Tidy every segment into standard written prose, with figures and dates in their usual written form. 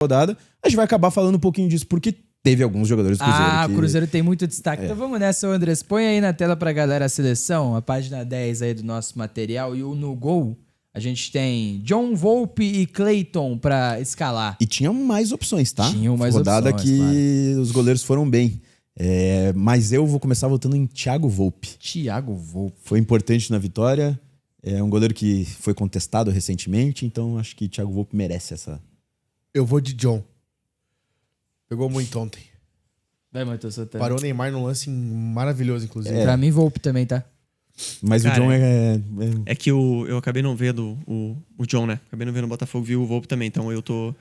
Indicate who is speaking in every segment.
Speaker 1: rodada. A gente vai acabar falando um pouquinho disso, porque teve alguns jogadores do Cruzeiro.
Speaker 2: O Cruzeiro tem muito destaque. Então vamos nessa, Andrés. Põe aí na tela pra galera a seleção, a página 10 aí do nosso material. E no gol, a gente tem John Volpe e Clayton pra escalar.
Speaker 1: E tinha mais opções, tá?
Speaker 2: Tinham mais
Speaker 1: rodada
Speaker 2: opções,
Speaker 1: que os goleiros foram bem. Mas eu vou começar votando em Thiago Volpe.
Speaker 2: Thiago Volpe.
Speaker 1: Foi importante na vitória. É um goleiro que foi contestado recentemente, então acho que Thiago Volpe merece essa.
Speaker 3: Eu vou de John. Pegou muito ontem.
Speaker 2: Vai, Matheus Santana.
Speaker 3: Parou o Neymar num lance maravilhoso, inclusive.
Speaker 2: Pra mim, Volpe também, tá?
Speaker 1: Mas
Speaker 4: Cara,
Speaker 1: o John
Speaker 4: É que eu acabei não vendo o John, né? Acabei não vendo o Botafogo, vi o Volpe também. Então eu tô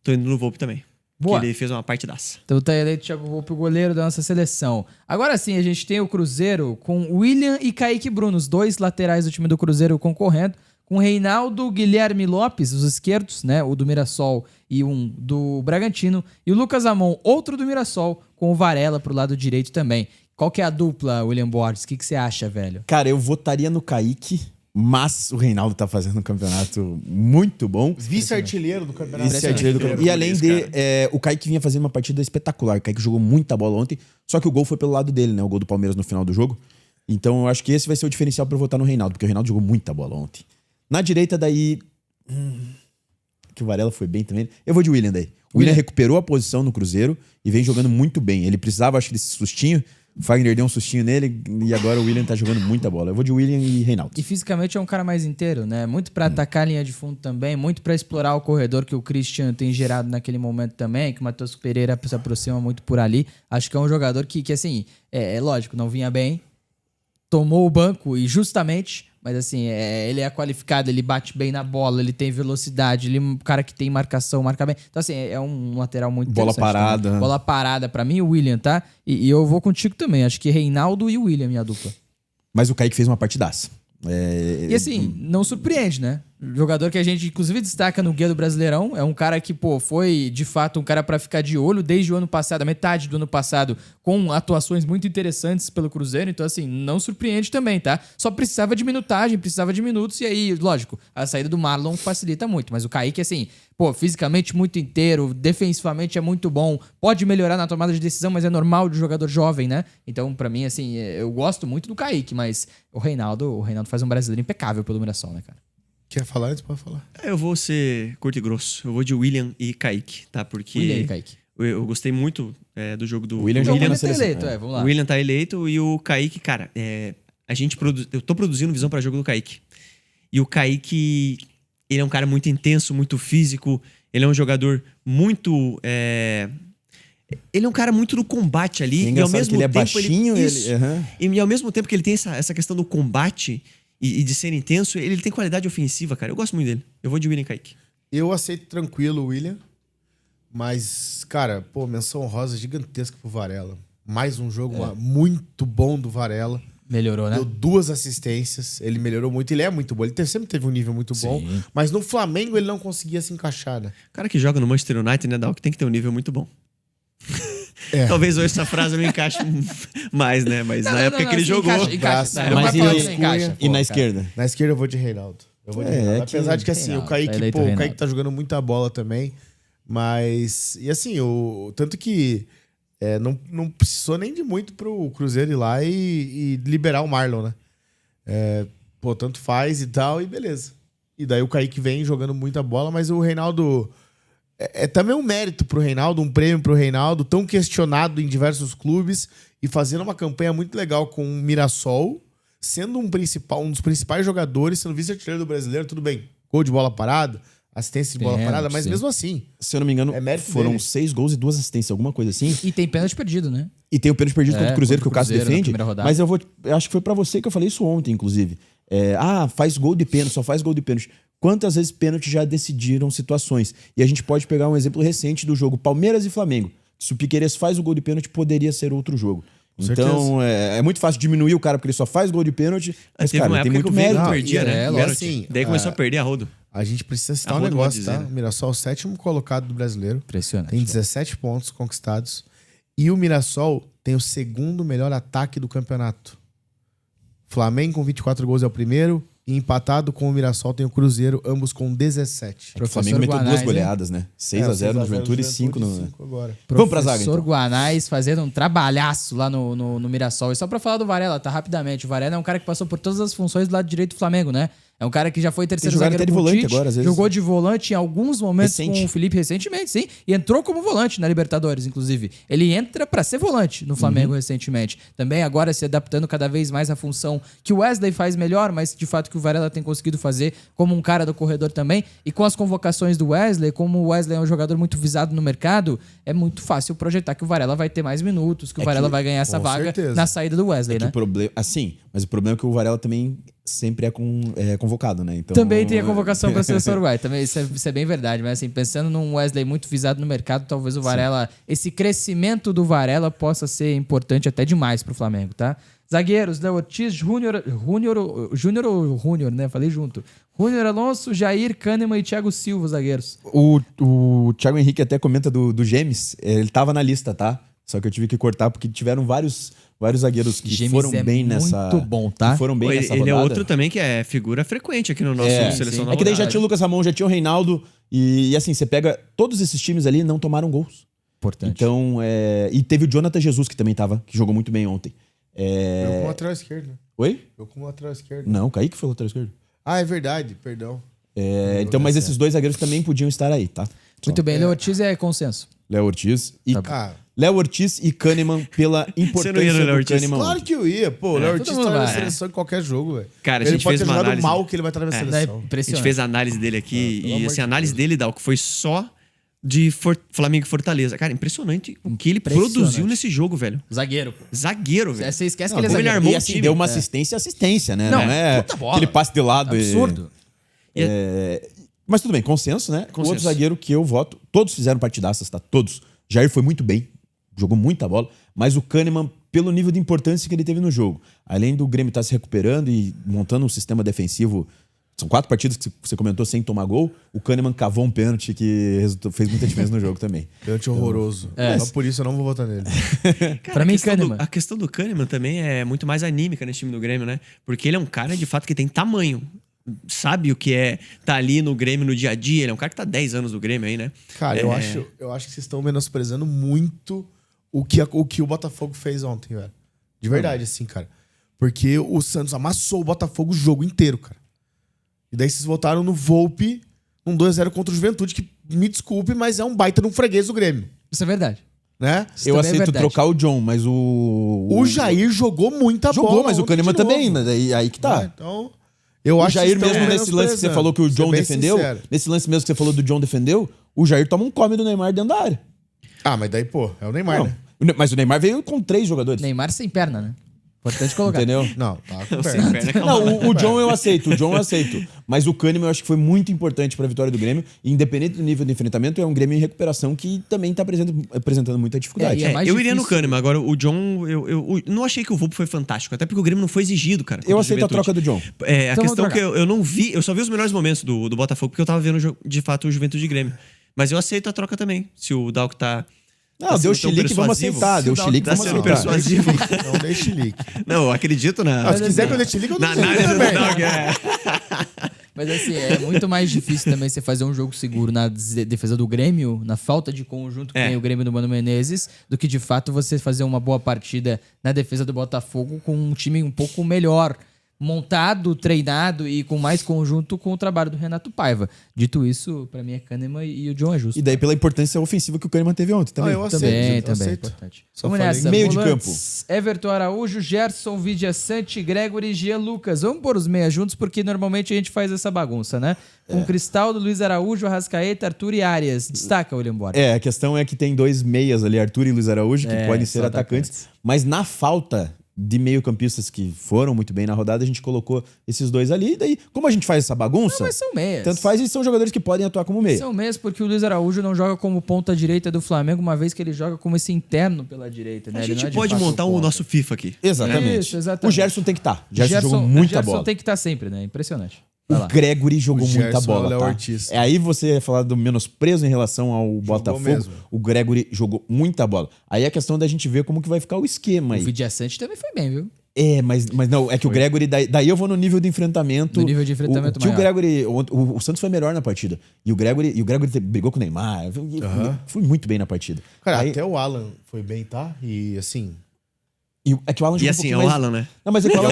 Speaker 4: indo no Volpe também.
Speaker 2: Boa.
Speaker 4: Que ele fez uma partidaça.
Speaker 2: Então tá eleito o Thiago Volpe, o goleiro da nossa seleção. Agora sim, a gente tem o Cruzeiro com William e Kaique Bruno, os dois laterais do time do Cruzeiro concorrendo, com Reinaldo, Guilherme Lopes, os esquerdos, né? O do Mirassol e um do Bragantino. E o Lucas Amon, outro do Mirassol, com o Varela pro lado direito também. Qual que é a dupla, William Borges? O que você acha, velho?
Speaker 1: Cara, eu votaria no Kaique, mas o Reinaldo tá fazendo um campeonato muito bom.
Speaker 3: Vice-artilheiro do campeonato.
Speaker 1: Vice-artilheiro do campeonato. E além de, o Kaique vinha fazendo uma partida espetacular. O Kaique jogou muita bola ontem, só que o gol foi pelo lado dele, né? O gol do Palmeiras no final do jogo. Então eu acho que esse vai ser o diferencial pra eu votar no Reinaldo, porque o Reinaldo jogou muita bola ontem. Na direita daí... que o Varela foi bem também. Eu vou de William daí. O William recuperou a posição no Cruzeiro e vem jogando muito bem. Ele precisava, acho que, desse sustinho. O Fagner deu um sustinho nele e agora o William tá jogando muita bola. Eu vou de William e Reinaldo.
Speaker 2: E fisicamente é um cara mais inteiro, né? Muito pra atacar a linha de fundo também, muito pra explorar o corredor que o Christian tem gerado naquele momento também, que o Matheus Pereira se aproxima muito por ali. Acho que é um jogador que assim, é lógico, não vinha bem, tomou o banco e justamente, mas assim, ele é qualificado, ele bate bem na bola, ele tem velocidade, ele é um cara que tem marcação, marca bem. Então assim, é um lateral muito
Speaker 1: Bola
Speaker 2: interessante
Speaker 1: parada.
Speaker 2: também. Bola parada pra mim, o William, tá? E eu vou contigo também, acho que Reinaldo e o William, minha dupla.
Speaker 1: Mas o Kaique fez uma partidaça.
Speaker 2: E assim, não surpreende, né? Jogador que a gente, inclusive, destaca no Guia do Brasileirão. É um cara que, foi de fato um cara pra ficar de olho desde o ano passado, a metade do ano passado, com atuações muito interessantes pelo Cruzeiro. Então, assim, não surpreende também, tá? Só precisava de minutagem, precisava de minutos. E aí, lógico, a saída do Marlon facilita muito. Mas o Kaique, assim, fisicamente muito inteiro, defensivamente é muito bom. Pode melhorar na tomada de decisão, mas é normal de jogador jovem, né? Então, pra mim, assim, eu gosto muito do Kaique, mas o Reinaldo faz um brasileiro impecável pelo Mirassol, né, cara?
Speaker 3: Quer falar antes? Pode falar.
Speaker 4: Eu vou ser curto e grosso. Eu vou de William e Kaique, tá? Porque
Speaker 2: William e Kaique.
Speaker 4: eu gostei muito do jogo do
Speaker 1: William
Speaker 4: do
Speaker 1: jogou na
Speaker 2: tá
Speaker 1: seleção.
Speaker 2: eleito, vamos lá.
Speaker 4: O William tá eleito e o Kaique, cara, eu tô produzindo visão pra jogo do Kaique. E o Kaique, ele é um cara muito intenso, muito físico. Ele é um jogador muito... Ele é um cara muito do combate ali.
Speaker 1: É
Speaker 4: e ao mesmo
Speaker 1: que ele é
Speaker 4: tempo
Speaker 1: baixinho.
Speaker 4: Isso.
Speaker 1: Uhum.
Speaker 4: E ao mesmo tempo que ele tem essa questão do combate e de ser intenso, ele tem qualidade ofensiva, cara. Eu gosto muito dele. Eu vou de William Kaique.
Speaker 3: Eu aceito tranquilo o William. Mas, cara, menção honrosa gigantesca pro Varela. Mais um jogo muito bom do Varela.
Speaker 2: Melhorou, né?
Speaker 3: Deu 2 assistências. Ele melhorou muito. Ele é muito bom. Ele sempre teve um nível muito bom. Mas no Flamengo ele não conseguia se encaixar, né?
Speaker 4: O cara que joga no Manchester United, né, Dal, que tem que ter um nível muito bom. Talvez hoje essa frase me encaixe mais, né? Mas na época que ele jogou...
Speaker 2: Encaixa.
Speaker 1: Mas
Speaker 2: Encaixa,
Speaker 1: na esquerda?
Speaker 3: Na esquerda eu vou de Reinaldo. Eu vou de Reinaldo. Apesar de que assim,
Speaker 2: Reinaldo,
Speaker 3: o Kaique,
Speaker 2: tá eleito
Speaker 3: o
Speaker 2: Reinaldo.
Speaker 3: Kaique tá jogando muita bola também. Mas... E assim, tanto que não precisou nem de muito pro Cruzeiro ir lá e liberar o Marlon, né? Tanto faz e tal, e beleza. E daí o Kaique vem jogando muita bola, mas o Reinaldo... É também um mérito pro Reinaldo, um prêmio pro Reinaldo, tão questionado em diversos clubes e fazendo uma campanha muito legal com o Mirassol, sendo um dos principais jogadores, sendo vice-artilheiro do Brasileiro, tudo bem. Gol de bola parada, assistência de bola parada, mas mesmo assim...
Speaker 1: Se eu não me engano, foram
Speaker 3: dele.
Speaker 1: 6 gols e 2 assistências, alguma coisa assim.
Speaker 2: E tem pênalti perdido, né?
Speaker 1: E tem o pênalti perdido contra o Cruzeiro, que o Cássio
Speaker 2: Cruzeiro, na
Speaker 1: defende.
Speaker 2: primeira rodada.
Speaker 1: Mas eu acho que foi pra você que eu falei isso ontem, inclusive. Faz gol de pênalti, só faz gol de pênalti. Quantas vezes pênalti já decidiram situações? E a gente pode pegar um exemplo recente do jogo Palmeiras e Flamengo. Se o Piquerez faz o gol de pênalti, poderia ser outro jogo. Então, é muito fácil diminuir o cara porque ele só faz gol de pênalti. Mas,
Speaker 4: Teve
Speaker 1: cara,
Speaker 4: uma
Speaker 1: tem
Speaker 4: época
Speaker 1: muito
Speaker 4: que o Veiga
Speaker 1: mérito.
Speaker 4: perdia, né? Pênalti.
Speaker 3: assim,
Speaker 4: Daí começou a perder a rodo.
Speaker 3: A gente precisa citar um
Speaker 4: Arrodo,
Speaker 3: negócio,
Speaker 4: vou
Speaker 3: tá?
Speaker 4: dizer, né?
Speaker 3: O Mirassol é o 7º colocado do Brasileiro.
Speaker 2: Impressionante.
Speaker 3: Tem 17 pontos conquistados. E o Mirassol tem o 2º melhor ataque do campeonato. Flamengo com 24 gols é o primeiro. E empatado com o Mirassol tem o Cruzeiro, ambos com 17.
Speaker 1: O Flamengo meteu
Speaker 2: Guanais,
Speaker 1: 2 goleadas, né? 6x0 no Juventude e 5 no...
Speaker 3: agora.
Speaker 1: Vamos pra zaga,
Speaker 2: Professor
Speaker 1: então.
Speaker 2: Guanais fazendo um trabalhaço lá no Mirassol. E só pra falar do Varela, tá? Rapidamente. O Varela é um cara que passou por todas as funções do lado direito do Flamengo, né? É um cara que já foi terceiro
Speaker 1: jogado
Speaker 2: zagueiro
Speaker 1: até de
Speaker 2: com o
Speaker 1: volante
Speaker 2: Tite,
Speaker 1: agora, às vezes.
Speaker 2: jogou de volante em alguns momentos
Speaker 1: Recente.
Speaker 2: com o Felipe recentemente, sim. E entrou como volante na Libertadores, inclusive. Ele entra pra ser volante no Flamengo recentemente. Também agora se adaptando cada vez mais à função que o Wesley faz melhor, mas de fato que o Varela tem conseguido fazer como um cara do corredor também. E com as convocações do Wesley, como o Wesley é um jogador muito visado no mercado, é muito fácil projetar que o Varela vai ter mais minutos, que o Varela vai ganhar essa
Speaker 3: com
Speaker 2: vaga
Speaker 3: certeza.
Speaker 2: na saída do Wesley,
Speaker 1: Que
Speaker 2: né?
Speaker 1: o problema... Assim, mas o problema é que o Varela também sempre é convocado, né? Então,
Speaker 2: Também tem a convocação para a seleção uruguaia. Também isso é bem verdade. Mas assim, pensando num Wesley muito visado no mercado, talvez o Varela, esse crescimento do Varela possa ser importante até demais para o Flamengo, tá? Zagueiros, Léo Ortiz, Júnior ou Júnior, né? Falei junto. Júnior Alonso, Jair, Kahneman e Thiago Silva, zagueiros.
Speaker 1: O Thiago Henrique até comenta do Gemes, ele tava na lista, tá? Só que eu tive que cortar porque tiveram vários zagueiros que
Speaker 2: Gemes
Speaker 1: foram
Speaker 2: é
Speaker 1: bem
Speaker 2: muito
Speaker 1: nessa...
Speaker 2: bom, tá?
Speaker 1: que foram bem
Speaker 4: Pô,
Speaker 1: nessa
Speaker 4: ele
Speaker 1: rodada.
Speaker 4: é outro também que é figura frequente aqui no nosso seleção da
Speaker 1: É que daí já
Speaker 4: rodada.
Speaker 1: tinha o Lucas Ramon, já tinha o Reinaldo. E assim, você pega... Todos esses times ali não tomaram gols.
Speaker 2: Importante.
Speaker 1: Então, e teve o Jonathan Jesus que também tava, que jogou muito bem ontem.
Speaker 3: Eu como lateral esquerdo.
Speaker 1: Oi?
Speaker 3: Eu como lateral esquerdo.
Speaker 1: Não, o Kaique foi o lateral esquerdo.
Speaker 3: Ah, é verdade, perdão.
Speaker 1: Então, mas esses dois zagueiros também podiam estar aí, tá?
Speaker 2: Muito bem, Léo Ortiz é consenso.
Speaker 1: Léo Ortiz e...
Speaker 3: Ah,
Speaker 1: Léo Ortiz e Kahneman pela importância
Speaker 4: Você não ia no Léo
Speaker 1: do
Speaker 4: Ortiz?
Speaker 1: Kahneman.
Speaker 3: claro que eu ia. Pô, o Léo Ortiz
Speaker 2: todo mundo
Speaker 3: tá na
Speaker 2: vai.
Speaker 3: seleção em qualquer jogo, velho.
Speaker 4: Cara, a
Speaker 3: Ele
Speaker 4: gente
Speaker 3: pode
Speaker 4: fez
Speaker 3: ter
Speaker 4: uma
Speaker 3: jogado
Speaker 4: análise.
Speaker 3: mal que ele vai estar na
Speaker 2: É
Speaker 3: seleção.
Speaker 4: A gente
Speaker 2: impressionante.
Speaker 4: fez a análise dele aqui
Speaker 3: pelo
Speaker 4: e
Speaker 3: amor
Speaker 4: assim,
Speaker 3: de
Speaker 4: a análise
Speaker 3: Deus.
Speaker 4: dele, Dal, que foi só de Flamengo e Fortaleza. Cara, impressionante o que ele
Speaker 2: Impressionante.
Speaker 4: produziu nesse jogo, velho.
Speaker 2: Zagueiro, pô.
Speaker 4: Zagueiro, velho.
Speaker 2: Você esquece
Speaker 1: Não,
Speaker 2: que ele é
Speaker 4: como ele
Speaker 2: zagueiro.
Speaker 4: armou
Speaker 1: e
Speaker 4: o
Speaker 1: assim,
Speaker 4: time.
Speaker 1: deu uma assistência, né?
Speaker 2: Não,
Speaker 1: Não é
Speaker 2: puta bola.
Speaker 1: aquele passe de lado.
Speaker 2: Absurdo.
Speaker 1: Mas tudo bem, consenso, né? O
Speaker 4: Consenso.
Speaker 1: outro zagueiro que eu voto, todos fizeram partidaças, tá? Todos. Jair foi muito bem, jogou muita bola, mas o Kahneman, pelo nível de importância que ele teve no jogo, além do Grêmio estar se recuperando e montando um sistema defensivo, são 4 partidas que você comentou sem tomar gol, o Kahneman cavou um pênalti que fez muita diferença no jogo também.
Speaker 3: Pênalti horroroso. Só por isso eu não vou votar nele.
Speaker 4: Cara,
Speaker 2: Pra mim,
Speaker 4: a questão
Speaker 2: Kahneman.
Speaker 4: a questão do Kahneman também é muito mais anímica nesse time do Grêmio, né? Porque ele é um cara, de fato, que tem tamanho. Sabe o que é tá ali no Grêmio no dia a dia. Ele é um cara que tá 10 anos do Grêmio aí, né?
Speaker 3: Cara, eu acho que vocês estão menosprezando muito o que o Botafogo fez ontem, velho. De verdade, assim, cara. Porque o Santos amassou o Botafogo o jogo inteiro, cara. E daí vocês votaram no Volpe, num 2-0 contra o Juventude, que, me desculpe, mas é um baita de um freguês do Grêmio,
Speaker 2: Isso é verdade.
Speaker 3: né?
Speaker 2: Isso
Speaker 1: Eu
Speaker 2: também é
Speaker 1: aceito
Speaker 2: verdade.
Speaker 1: trocar o John, mas
Speaker 3: O Jair jogou muita bola.
Speaker 1: jogou, mas o
Speaker 3: ontem
Speaker 1: Kahneman
Speaker 3: de novo.
Speaker 1: também, mas aí que tá.
Speaker 3: Ah, então, eu
Speaker 1: O
Speaker 3: acho
Speaker 1: Jair
Speaker 3: que
Speaker 1: mesmo nesse lance que você falou que o John defendeu, nesse lance mesmo que você falou do John defendeu, o Jair toma um come do Neymar dentro da área.
Speaker 3: Ah, mas daí, pô, é o Neymar,
Speaker 1: Não,
Speaker 3: né?
Speaker 1: mas o Neymar veio com 3 jogadores.
Speaker 2: Neymar sem perna, né? Importante colocar.
Speaker 1: Entendeu?
Speaker 3: Não, tá com
Speaker 4: Sem
Speaker 3: perna.
Speaker 4: perna, calma.
Speaker 1: Não, o John eu aceito, Mas o Kahneman eu acho que foi muito importante para a vitória do Grêmio. E independente do nível de enfrentamento, é um Grêmio em recuperação que também tá apresentando muita dificuldade.
Speaker 2: É, e é mais
Speaker 4: eu iria no
Speaker 2: difícil.
Speaker 4: Kahneman. Agora, o John, eu não achei que o Volpe foi fantástico. Até porque o Grêmio não foi exigido, cara.
Speaker 1: Eu
Speaker 4: contra o
Speaker 1: aceito a
Speaker 4: Juventude.
Speaker 1: troca do John.
Speaker 4: A
Speaker 2: Então
Speaker 4: questão
Speaker 2: vamos
Speaker 4: que eu não vi, eu só vi os melhores momentos do Botafogo, porque eu tava vendo, de fato, o Juventude de Grêmio. Mas eu aceito a troca também. Se o Dalco tá.
Speaker 1: Não, deu
Speaker 4: sendo tão
Speaker 1: chilique, vamos
Speaker 4: persuasivo.
Speaker 1: aceitar. Deu
Speaker 4: Se o
Speaker 1: chilique,
Speaker 4: Dalco
Speaker 1: vamos
Speaker 4: tá
Speaker 1: aceitar.
Speaker 4: sendo persuasivo.
Speaker 3: Não deixe chilique.
Speaker 4: Não, eu acredito na.
Speaker 3: Ah, se quiser que eu dê chilique, eu dou
Speaker 4: Na
Speaker 3: chilique
Speaker 4: análise do
Speaker 3: também.
Speaker 4: Dalco, é.
Speaker 2: Mas assim, é muito mais difícil também você fazer um jogo seguro na defesa do Grêmio, na falta de conjunto que tem o Grêmio do Mano Menezes, do que de fato você fazer uma boa partida na defesa do Botafogo com um time um pouco melhor montado, treinado e com mais conjunto com o trabalho do Renato Paiva. Dito isso, pra mim é Kahneman e o John é justo.
Speaker 1: E daí pela importância ofensiva que o Kahneman teve ontem também.
Speaker 3: Ah, eu aceito.
Speaker 2: Também,
Speaker 3: eu
Speaker 2: também.
Speaker 3: aceito.
Speaker 2: Importante.
Speaker 3: Só
Speaker 2: Vamos
Speaker 3: falei
Speaker 2: nessa.
Speaker 1: meio de
Speaker 2: Volantes, Everton Araújo, Gerson, Vidia Sante, Gregory e Jean Lucas. Vamos pôr os meias juntos, porque normalmente a gente faz essa bagunça, né? Com Cristaldo, Luiz Araújo, Arrascaeta, Arthur e Arias. Destaca, William Borges.
Speaker 1: A questão é que tem 2 meias ali, Arthur e Luiz Araújo, que podem ser
Speaker 2: são
Speaker 1: atacantes. Mas na falta de meio-campistas que foram muito bem na rodada, a gente colocou esses 2 ali. E daí, como a gente faz essa bagunça,
Speaker 2: Mas são meias.
Speaker 1: tanto faz e são jogadores que podem atuar como meia.
Speaker 2: São meias porque o Luiz Araújo não joga como ponta direita do Flamengo, uma vez que ele joga como esse interno pela direita. Né?
Speaker 4: A
Speaker 2: Ele não
Speaker 4: gente
Speaker 2: é de
Speaker 4: pode
Speaker 2: fato
Speaker 4: montar o
Speaker 2: ponta.
Speaker 4: nosso FIFA aqui.
Speaker 1: Exatamente.
Speaker 2: Isso, exatamente.
Speaker 1: O Gerson tem que estar. Gerson jogou muita
Speaker 2: Gerson
Speaker 1: bola.
Speaker 2: tem que estar sempre, né? Impressionante. Vai lá.
Speaker 1: O Gregory jogou
Speaker 3: O
Speaker 1: muita
Speaker 3: Gerson é o
Speaker 1: bola.
Speaker 3: Léo
Speaker 1: Tá?
Speaker 3: Ortiz.
Speaker 1: Aí você ia falar do menosprezo em relação ao Botafogo.
Speaker 3: mesmo.
Speaker 1: O Gregory jogou muita bola. Aí é a questão da gente ver como que vai ficar o esquema
Speaker 2: O
Speaker 1: aí.
Speaker 2: Vidia Sante também foi bem, viu?
Speaker 1: Mas não, é que o Gregory, daí eu vou no nível de enfrentamento.
Speaker 2: No nível de enfrentamento
Speaker 1: o
Speaker 2: maior.
Speaker 1: Gregory, o Santos foi melhor na partida. E o Gregory brigou com o Neymar. Foi muito bem na partida.
Speaker 3: Cara,
Speaker 1: Aí-
Speaker 3: até o Alan foi bem, tá? E assim...
Speaker 1: é que o Alan
Speaker 4: E
Speaker 1: jogou
Speaker 4: assim,
Speaker 1: um
Speaker 4: é
Speaker 1: pouquinho
Speaker 4: o
Speaker 1: mais...
Speaker 4: Alan, né?
Speaker 1: Não, mas é que o Alan,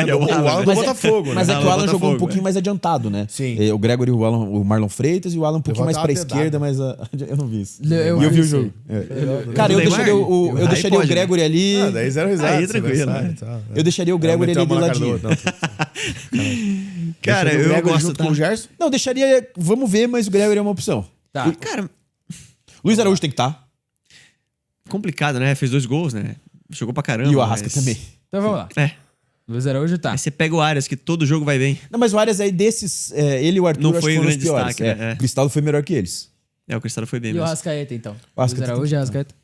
Speaker 3: É o Alan do
Speaker 1: mas
Speaker 3: Botafogo, né?
Speaker 1: Mas é que o
Speaker 4: Alan
Speaker 1: Alan jogou um
Speaker 4: Botafogo,
Speaker 1: pouquinho mais adiantado, né?
Speaker 3: Sim.
Speaker 1: O Gregory e o Marlon Freitas e o Alan um pouquinho mais
Speaker 3: Levou
Speaker 1: pra
Speaker 3: até uma
Speaker 1: esquerda,
Speaker 3: dedada.
Speaker 1: mas eu não vi isso.
Speaker 2: Eu
Speaker 1: E eu vi o
Speaker 2: vi
Speaker 1: jogo. Cara,
Speaker 4: O
Speaker 1: eu
Speaker 4: Neymar?
Speaker 1: deixaria eu
Speaker 4: Aí
Speaker 1: deixaria o
Speaker 4: pode, né?
Speaker 1: Gregory ali.
Speaker 3: Ah, daí zero risada.
Speaker 4: Aí,
Speaker 3: você
Speaker 4: tranquilo,
Speaker 3: vai,
Speaker 4: né?
Speaker 3: tá.
Speaker 1: Eu deixaria o Gregory ali de ladinho.
Speaker 4: Cara,
Speaker 3: Deixa o
Speaker 4: eu
Speaker 3: Gregory
Speaker 4: gosto,
Speaker 3: junto
Speaker 4: tá?
Speaker 3: com o Gerson.
Speaker 1: Não, deixaria. Vamos ver, mas o Gregory é uma opção.
Speaker 2: Tá.
Speaker 4: Cara,
Speaker 1: Luiz Araújo tem que estar.
Speaker 4: complicado, né? Fez 2 gols, né? Jogou pra caramba.
Speaker 1: E o Arrasca
Speaker 4: mas-
Speaker 1: também.
Speaker 2: Então vamos lá.
Speaker 4: É.
Speaker 2: Luiz Araújo tá.
Speaker 4: Aí você pega o Arias, que todo jogo vai bem.
Speaker 1: Não, mas o Arias aí desses. ele e o Arthur
Speaker 4: Não
Speaker 1: acho
Speaker 4: foi
Speaker 1: que foram os
Speaker 4: grande
Speaker 1: piores.
Speaker 4: destaque, né? É.
Speaker 1: O Cristaldo foi melhor que eles.
Speaker 4: É, o Cristiano foi bem
Speaker 2: E o
Speaker 4: mesmo.
Speaker 2: Arrascaeta, então?
Speaker 1: O Arrascaeta
Speaker 2: Luiz Araújo e Arrascaeta.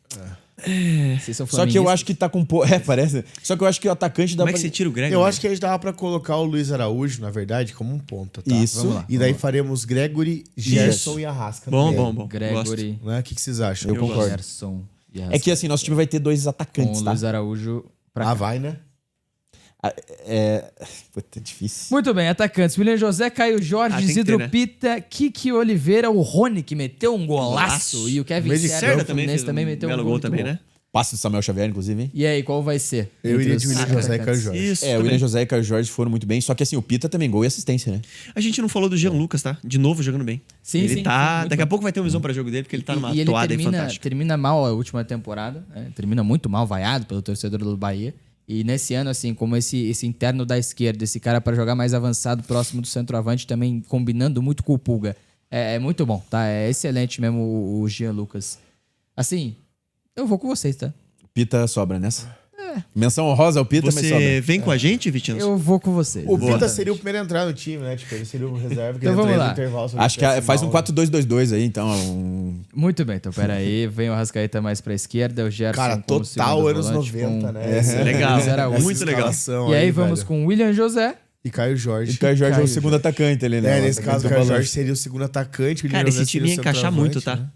Speaker 2: Vocês são
Speaker 1: Só que eu
Speaker 2: flamenguistas.
Speaker 1: acho que tá com. parece. Só que eu acho que o atacante dá
Speaker 4: Como é
Speaker 1: pra.
Speaker 4: que você tira o Greg?
Speaker 3: Eu acho que a gente dava pra colocar o Luiz Araújo, na verdade, como um ponta, tá?
Speaker 1: Isso.
Speaker 2: Vamos lá.
Speaker 3: E daí faremos Gregory, Gerson e Arrasca.
Speaker 4: Bom,
Speaker 3: no
Speaker 4: bom,
Speaker 3: meio,
Speaker 4: bom.
Speaker 2: Gregory,
Speaker 3: Né? O que vocês acham?
Speaker 1: Eu concordo.
Speaker 2: Gerson e
Speaker 1: É que assim, nosso time vai ter 2 atacantes,
Speaker 2: com o
Speaker 1: tá?
Speaker 2: Luiz Araújo pra
Speaker 3: Ah,
Speaker 2: cá.
Speaker 3: vai, né?
Speaker 1: Puta, é difícil.
Speaker 2: Muito bem, atacantes. William José, Caio Jorge,
Speaker 4: tem que
Speaker 2: Isidro
Speaker 4: ter, né?
Speaker 2: Pita, Kiki Oliveira, o Rony, que meteu um golaço.
Speaker 4: Golaço.
Speaker 2: E o Kevin
Speaker 3: Meio de
Speaker 2: Serra,
Speaker 4: Serra
Speaker 2: do
Speaker 4: também
Speaker 2: Fluminense,
Speaker 4: fez um
Speaker 2: meteu
Speaker 4: belo
Speaker 2: um
Speaker 4: gol
Speaker 2: muito
Speaker 4: também,
Speaker 2: bom.
Speaker 4: né?
Speaker 1: Passe do Samuel Xavier, inclusive, hein?
Speaker 2: E aí, qual vai ser?
Speaker 3: Eu
Speaker 2: entre
Speaker 3: iria
Speaker 2: os
Speaker 3: de William José e Caio
Speaker 2: atacantes?
Speaker 3: Jorge.
Speaker 4: Isso.
Speaker 1: O
Speaker 4: também.
Speaker 1: William José e Caio Jorge foram muito bem, só que assim, o Pita também gol e assistência, né?
Speaker 4: A gente não falou do Jean Lucas, tá? De novo jogando bem.
Speaker 2: Sim,
Speaker 4: ele
Speaker 2: sim,
Speaker 4: tá.
Speaker 2: muito
Speaker 4: Daqui a
Speaker 2: bem.
Speaker 4: pouco vai ter um visão pra jogo dele, porque ele tá numa
Speaker 2: E ele
Speaker 4: toada aí
Speaker 2: termina,
Speaker 4: fantástica.
Speaker 2: termina mal a última temporada, né? Termina muito mal, vaiado pelo torcedor do Bahia. E nesse ano, assim, como esse interno da esquerda, esse cara para jogar mais avançado, próximo do centroavante, também combinando muito com o Pulga. É muito bom, tá? É excelente mesmo o Jean Lucas. Assim, eu vou com vocês, tá?
Speaker 1: Pita sobra nessa. Menção honrosa ao Pita, mas sobra.
Speaker 4: Você vem com a gente, Vitinho?
Speaker 2: Eu vou com vocês.
Speaker 3: O Pita
Speaker 2: exatamente.
Speaker 3: seria o primeiro a entrar no time, né? Tipo, ele seria o reserva que
Speaker 2: Então vamos
Speaker 3: entraria
Speaker 2: lá.
Speaker 3: no intervalo. se ele
Speaker 1: Acho que
Speaker 3: tivesse
Speaker 1: faz um
Speaker 3: mal, né?
Speaker 1: 4-2-2-2 aí, então.
Speaker 2: Muito bem, então peraí. Vem o Arrascaeta mais pra esquerda, o Gerson
Speaker 3: Cara,
Speaker 2: como
Speaker 3: total
Speaker 2: segundo
Speaker 3: anos
Speaker 2: volante
Speaker 3: 90,
Speaker 2: com
Speaker 3: né?
Speaker 2: Esse
Speaker 4: Legal,
Speaker 2: Luiz Araújo.
Speaker 4: muito legal.
Speaker 3: escalação
Speaker 2: E aí vamos
Speaker 3: velho.
Speaker 2: com William José.
Speaker 3: E Caio Jorge.
Speaker 1: E Caio Jorge é o
Speaker 2: Caio
Speaker 1: segundo atacante ali, né?
Speaker 3: É, nesse caso, o Caio
Speaker 1: Volante.
Speaker 3: Jorge seria o segundo atacante. o William
Speaker 4: Cara,
Speaker 3: José
Speaker 4: esse time
Speaker 3: seria
Speaker 4: ia
Speaker 3: o
Speaker 4: encaixar
Speaker 3: centroavante,
Speaker 4: muito, tá?
Speaker 3: né?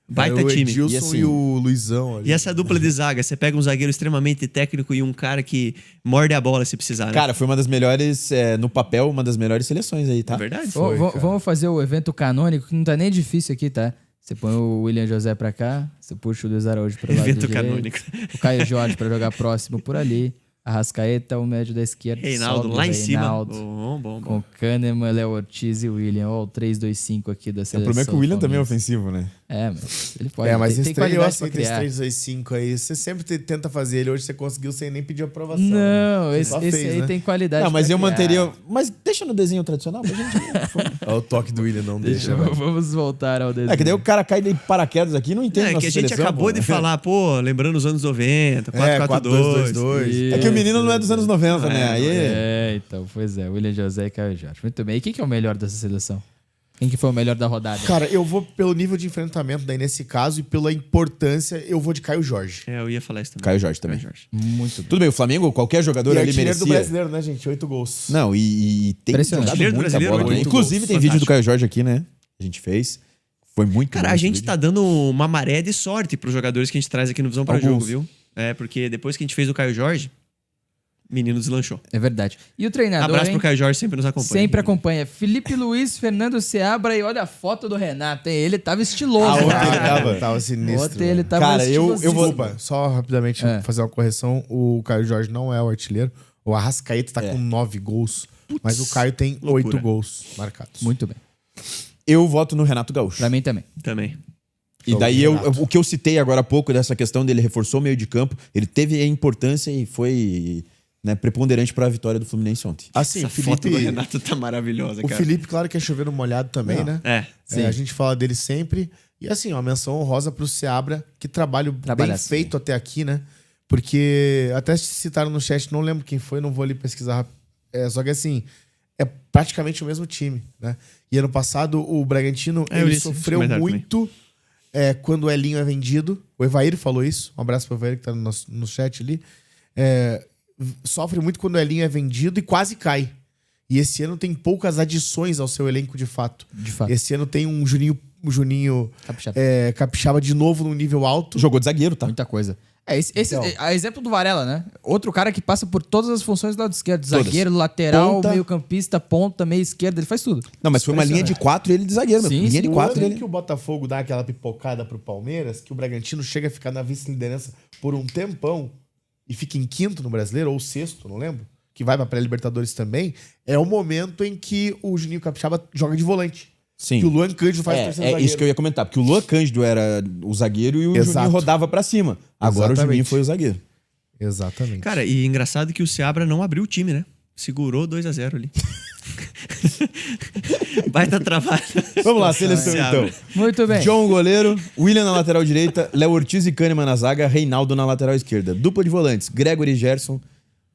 Speaker 4: Baita
Speaker 3: Aí o
Speaker 4: time.
Speaker 3: Edilson
Speaker 1: E assim-
Speaker 3: e o Luizão ali.
Speaker 4: E essa dupla de zaga, você pega um zagueiro extremamente técnico e um cara que morde a bola se precisar, né?
Speaker 1: Cara, foi uma das melhores, no papel, uma das melhores seleções aí, tá?
Speaker 4: É verdade?
Speaker 3: Foi, cara.
Speaker 2: Vamos fazer o evento canônico, que não tá nem difícil aqui, tá? Você põe o William José pra cá, você puxa o Luiz Araújo pro lado
Speaker 4: Evento
Speaker 2: direito,
Speaker 4: canônico.
Speaker 2: o Caio Jorge pra jogar próximo por ali, Arrascaeta, o médio da esquerda,
Speaker 4: Reinaldo
Speaker 2: sobe o
Speaker 4: lá em cima.
Speaker 2: Reinaldo,
Speaker 4: Bom.
Speaker 2: com Kahneman, Léo Ortiz e William. Ó, o 3-2-5 aqui da
Speaker 1: O
Speaker 2: seleção.
Speaker 1: problema é que o William também é
Speaker 2: Palmeiras.
Speaker 1: ofensivo, né?
Speaker 2: Mas ele pode.
Speaker 3: É, mas
Speaker 2: tem
Speaker 3: esse três, eu
Speaker 2: qualidade pra
Speaker 3: aceito esse
Speaker 2: criar.
Speaker 3: 3-2-5 aí. Você sempre tenta fazer ele. Hoje você conseguiu sem nem pedir aprovação.
Speaker 2: Não,
Speaker 3: Você
Speaker 2: esse
Speaker 3: só
Speaker 2: aí
Speaker 3: fez, né?
Speaker 2: tem qualidade
Speaker 1: Não, mas
Speaker 2: pra
Speaker 1: eu
Speaker 2: criar.
Speaker 1: manteria. Mas deixa no desenho tradicional, pra gente.
Speaker 3: Olha o toque do William, não deixa.
Speaker 2: Deixa,
Speaker 3: velho.
Speaker 2: vamos voltar ao desenho.
Speaker 1: É que daí o cara cai de paraquedas aqui e não entende
Speaker 4: É
Speaker 1: nossa
Speaker 4: que a gente
Speaker 1: seleção,
Speaker 4: acabou
Speaker 1: pô.
Speaker 4: de falar, pô, lembrando os anos 90, 4-4-2.
Speaker 3: 4-2-2-2.
Speaker 1: É que o menino não é dos anos 90, né? Aí.
Speaker 2: Então, pois é. William José e Caio Jorge. Muito bem. E quem que é o melhor dessa seleção? Quem que foi o melhor da rodada?
Speaker 3: Cara, eu vou pelo nível de enfrentamento daí nesse caso e pela importância, eu vou de Caio Jorge.
Speaker 4: É, eu ia falar isso também.
Speaker 1: Caio Jorge também.
Speaker 4: Caio Jorge.
Speaker 2: Muito bem.
Speaker 1: Tudo bem, o Flamengo, qualquer jogador
Speaker 3: E
Speaker 1: ali
Speaker 3: artilheiro do
Speaker 1: merecia.
Speaker 3: brasileiro, né, gente? 8 gols.
Speaker 1: Não, e tem
Speaker 2: Impressionante.
Speaker 1: jogado
Speaker 4: Artilheiro do
Speaker 1: muita
Speaker 4: brasileiro,
Speaker 1: bola. Né?
Speaker 3: 8
Speaker 1: Inclusive,
Speaker 4: gols.
Speaker 1: tem vídeo do
Speaker 4: Fantástico.
Speaker 1: Caio Jorge aqui, né? A gente fez. Foi muito
Speaker 4: Cara,
Speaker 1: bom
Speaker 4: a
Speaker 1: esse
Speaker 4: gente
Speaker 1: vídeo.
Speaker 4: tá dando uma maré de sorte pros jogadores que a gente traz aqui no Visão para
Speaker 1: Alguns.
Speaker 4: Jogo, viu? É, porque depois que a gente fez o Caio Jorge, menino deslanchou.
Speaker 2: É verdade. E o treinador,
Speaker 4: Abraço
Speaker 2: hein?
Speaker 4: pro Caio Jorge, sempre nos acompanha.
Speaker 2: Sempre acompanha. Felipe Luiz, Fernando Seabra e olha a foto do Renato, hein? Ele tava estiloso.
Speaker 1: Ah, ontem
Speaker 2: cara.
Speaker 1: ele tava
Speaker 3: sinistro.
Speaker 2: Ontem ele
Speaker 3: velho.
Speaker 2: tava
Speaker 1: Cara, eu vou-
Speaker 3: Desculpa, só rapidamente
Speaker 2: É.
Speaker 3: fazer uma correção. O Caio Jorge não é o artilheiro. O Arrascaeta tá
Speaker 1: É.
Speaker 3: com 9 gols. Mas o Caio tem
Speaker 4: loucura.
Speaker 3: 8 gols marcados.
Speaker 2: Muito bem.
Speaker 1: Eu voto no Renato Gaúcho.
Speaker 2: Pra mim também.
Speaker 4: Também.
Speaker 1: E daí
Speaker 3: Renato.
Speaker 1: o que eu citei agora há pouco dessa questão dele reforçou o meio de campo, ele teve a importância e foi preponderante para a vitória do Fluminense ontem.
Speaker 3: Assim,
Speaker 4: Essa
Speaker 3: o Felipe,
Speaker 4: foto do Renato tá maravilhosa,
Speaker 3: o
Speaker 4: cara.
Speaker 3: Felipe, claro que é chover no molhado também,
Speaker 1: Não.
Speaker 3: né?
Speaker 4: É.
Speaker 3: É, a gente fala dele sempre. E assim, uma menção honrosa pro Seabra, que trabalho
Speaker 2: Trabalha
Speaker 3: bem
Speaker 2: assim.
Speaker 3: feito até aqui, né? Porque até citaram no chat, não lembro quem foi, não vou ali pesquisar. Só que assim, é praticamente o mesmo time, né? E ano passado o Bragantino
Speaker 4: É, eu
Speaker 3: ele
Speaker 4: li esse
Speaker 3: sofreu
Speaker 4: comentário
Speaker 3: muito quando o Elinho é vendido. O Evair falou isso. Um abraço pro Evair que tá no chat ali. Sofre muito quando o Elinho é vendido e quase cai. E esse ano tem poucas adições ao seu elenco de fato.
Speaker 2: De fato.
Speaker 3: Esse ano tem um Juninho
Speaker 2: Capixaba.
Speaker 3: Capixaba de novo num nível alto.
Speaker 1: Jogou de zagueiro, tá?
Speaker 2: Muita coisa. A exemplo do Varela, né? Outro cara que passa por todas as funções do lado esquerdo.
Speaker 1: Todas.
Speaker 2: Zagueiro, lateral,
Speaker 1: Ponta.
Speaker 2: meio-campista, ponta, meio esquerda. Ele faz tudo.
Speaker 1: Não, mas foi uma linha de 4 e ele de zagueiro, meu.
Speaker 2: Sim,
Speaker 1: Linha de
Speaker 3: O
Speaker 1: 4
Speaker 3: ano
Speaker 1: ele...
Speaker 3: que o Botafogo dá aquela pipocada pro Palmeiras, que o Bragantino chega a ficar na vice-liderança por um tempão e fica em quinto no Brasileiro, ou sexto, não lembro, que vai pra pré-Libertadores também, é o momento em que o Juninho Capixaba joga de volante.
Speaker 1: Sim.
Speaker 3: Que o Luan Cândido faz o terceiro
Speaker 1: É
Speaker 3: zagueiro.
Speaker 1: isso que eu ia comentar, porque o Luan Cândido era o zagueiro e o
Speaker 3: Exato.
Speaker 1: Juninho rodava pra cima. Agora
Speaker 3: Exatamente.
Speaker 1: o Juninho foi o zagueiro.
Speaker 3: Exatamente.
Speaker 4: Cara, e engraçado que o Seabra não abriu o time, né? Segurou 2-0 ali. Baita trabalho.
Speaker 1: Vamos lá, seleção
Speaker 4: Seabra.
Speaker 1: então.
Speaker 2: Muito bem.
Speaker 1: John goleiro, William na lateral direita, Léo Ortiz e Kahneman na zaga, Reinaldo na lateral esquerda. Dupla de volantes, Gregory e Gerson.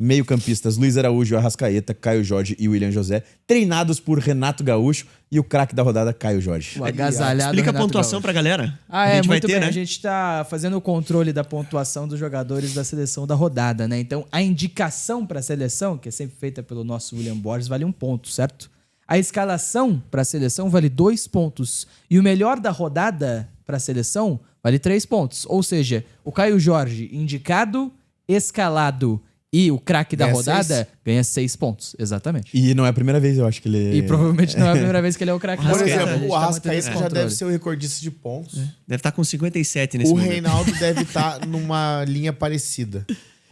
Speaker 1: Meio-campistas, Luiz Araújo, Arrascaeta, Caio Jorge e William José. Treinados por Renato Gaúcho e o craque da rodada, Caio Jorge.
Speaker 2: O agasalhado
Speaker 4: Explica a
Speaker 2: Renato
Speaker 4: pontuação
Speaker 2: Gaúcho.
Speaker 4: pra galera.
Speaker 2: A
Speaker 4: a gente vai
Speaker 2: muito
Speaker 4: ter,
Speaker 2: bem.
Speaker 4: né?
Speaker 2: A gente tá fazendo o controle da pontuação dos jogadores da seleção da rodada, né? Então, a indicação pra seleção, que é sempre feita pelo nosso William Borges, vale 1 ponto, certo? A escalação pra seleção vale 2 pontos. E o melhor da rodada pra seleção vale 3 pontos. Ou seja, o Caio Jorge, indicado, escalado e o craque da
Speaker 3: Ganha
Speaker 2: rodada
Speaker 3: 6.
Speaker 2: ganha 6 pontos. Exatamente.
Speaker 1: E não é a primeira vez, eu acho que ele...
Speaker 2: E provavelmente não é a primeira vez que ele é o craque da
Speaker 3: Por
Speaker 2: rodada. A
Speaker 3: exemplo,
Speaker 2: gente
Speaker 3: o
Speaker 2: tá
Speaker 3: Arrascaeta
Speaker 2: mantendo esse
Speaker 3: já
Speaker 2: controle.
Speaker 3: deve ser o recordista de pontos.
Speaker 4: Deve estar com 57 nesse
Speaker 3: O
Speaker 4: momento.
Speaker 3: Reinaldo deve estar numa linha parecida.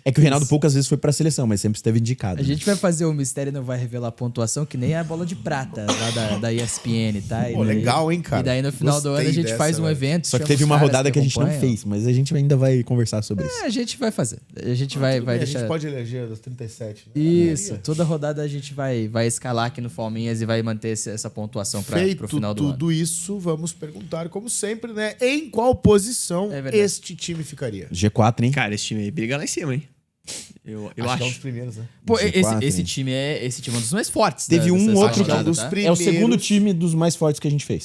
Speaker 1: É que o Reinaldo poucas vezes foi pra seleção, mas sempre esteve indicado.
Speaker 2: A gente vai fazer o mistério e não vai revelar a pontuação, que nem a bola de prata lá da ESPN, tá? E
Speaker 3: Pô, legal, hein, cara?
Speaker 2: E daí no final do ano a
Speaker 3: Gostei
Speaker 2: gente
Speaker 3: dessa,
Speaker 2: faz um
Speaker 3: velho.
Speaker 2: evento.
Speaker 1: Só que
Speaker 2: chama
Speaker 1: teve
Speaker 2: os
Speaker 1: uma
Speaker 2: caras
Speaker 1: rodada que a gente não
Speaker 2: acompanham.
Speaker 1: fez, mas a gente ainda vai conversar sobre isso.
Speaker 2: A gente vai fazer. A gente vai
Speaker 3: Tudo bem,
Speaker 2: deixar...
Speaker 3: A gente pode eleger dos 37. Né?
Speaker 2: Isso,
Speaker 3: Maioria.
Speaker 2: toda rodada a gente vai escalar aqui no Palminhas e vai manter essa pontuação
Speaker 3: Feito
Speaker 2: pro final do ano.
Speaker 3: tudo isso, vamos perguntar, como sempre, né? Em qual posição
Speaker 2: É verdade.
Speaker 3: este time ficaria?
Speaker 1: G4, hein?
Speaker 4: Cara, esse time aí briga lá em cima, hein? Eu
Speaker 3: Que é um dos
Speaker 4: acho.
Speaker 3: primeiros, né?
Speaker 2: Pô,
Speaker 1: G4,
Speaker 2: esse
Speaker 1: hein?
Speaker 2: time é um dos mais fortes.
Speaker 1: Teve um
Speaker 2: dessa
Speaker 1: outro
Speaker 2: rodada,
Speaker 3: que é um dos
Speaker 2: tá?
Speaker 3: primeiros.
Speaker 1: É o segundo time dos mais fortes que a gente fez.